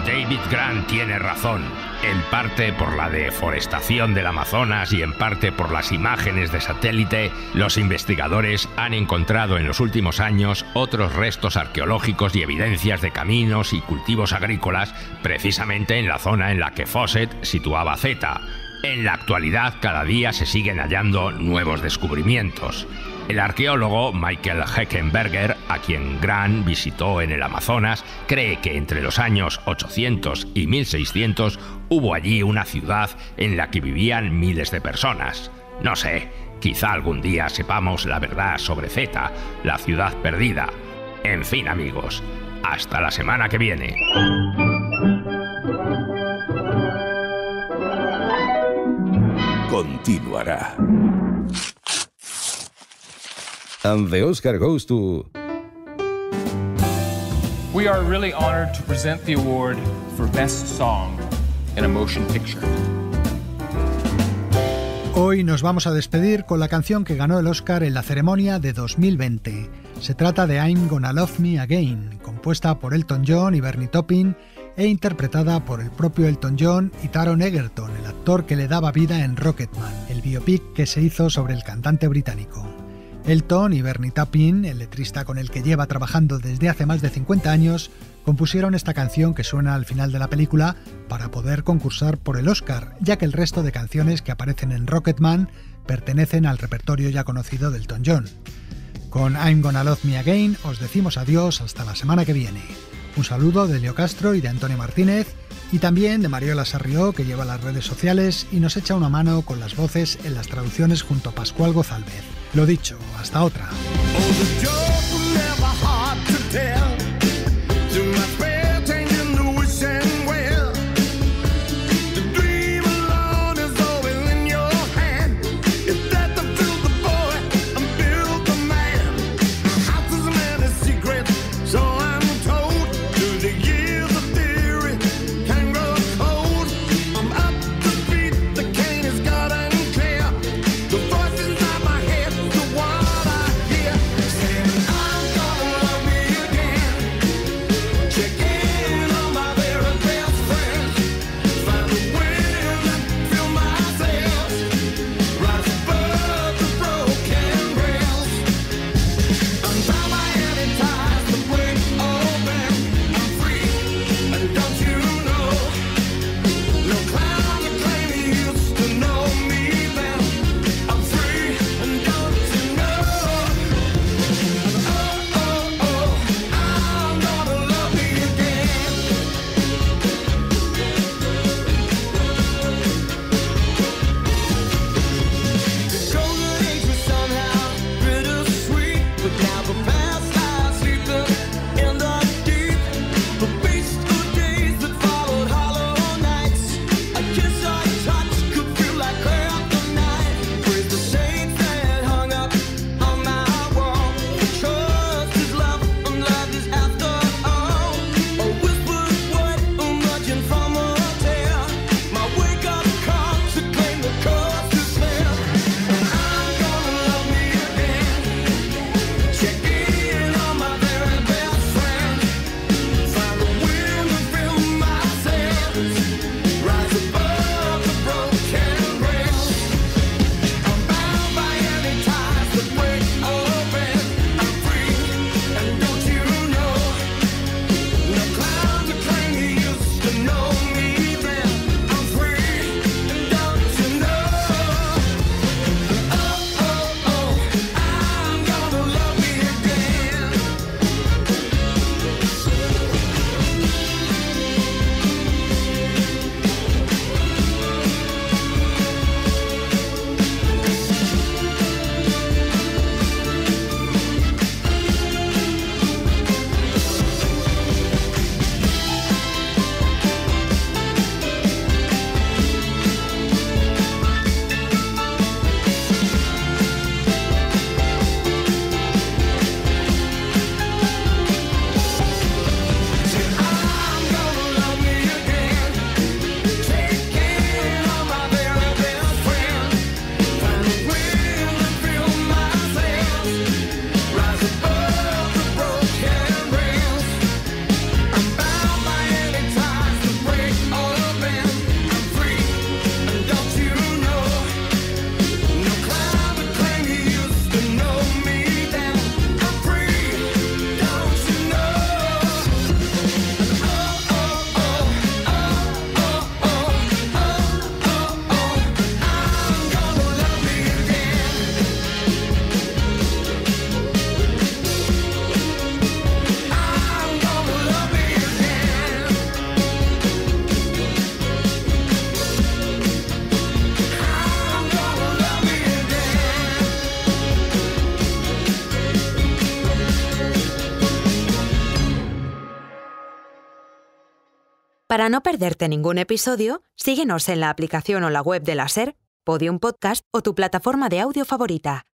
David Grant tiene razón, en parte por la deforestación del Amazonas y en parte por las imágenes de satélite. Los investigadores han encontrado en los últimos años otros restos arqueológicos y evidencias de caminos y cultivos agrícolas precisamente en la zona en la que Fawcett situaba Zeta. En la actualidad, cada día se siguen hallando nuevos descubrimientos. El arqueólogo Michael Heckenberger, a quien Grant visitó en el Amazonas, cree que entre los años 800 y 1600 hubo allí una ciudad en la que vivían miles de personas. No sé, quizá algún día sepamos la verdad sobre Zeta, la ciudad perdida. En fin, amigos, hasta la semana que viene. Continuará. And the Oscar goes to... We are really honored to present the award for Best Song in a Motion Picture. Hoy nos vamos a despedir con la canción que ganó el Oscar en la ceremonia de 2020. Se trata de I'm Gonna Love Me Again, compuesta por Elton John y Bernie Taupin e interpretada por el propio Elton John y Taron Egerton, el actor que le daba vida en Rocketman, el biopic que se hizo sobre el cantante británico. Elton y Bernie Taupin, el letrista con el que lleva trabajando desde hace más de 50 años, compusieron esta canción que suena al final de la película para poder concursar por el Oscar, ya que el resto de canciones que aparecen en Rocketman pertenecen al repertorio ya conocido de Elton John. Con I'm Gonna Love Me Again os decimos adiós hasta la semana que viene. Un saludo de Leo Castro y de Antonio Martínez, y también de Mariola Sarrió, que lleva las redes sociales y nos echa una mano con las voces en las traducciones junto a Pascual Gozálvez. Lo dicho, hasta otra. The voice inside my head, the one I hear saying Para no perderte ningún episodio, síguenos en la aplicación o la web de la SER, Podium Podcast o tu plataforma de audio favorita.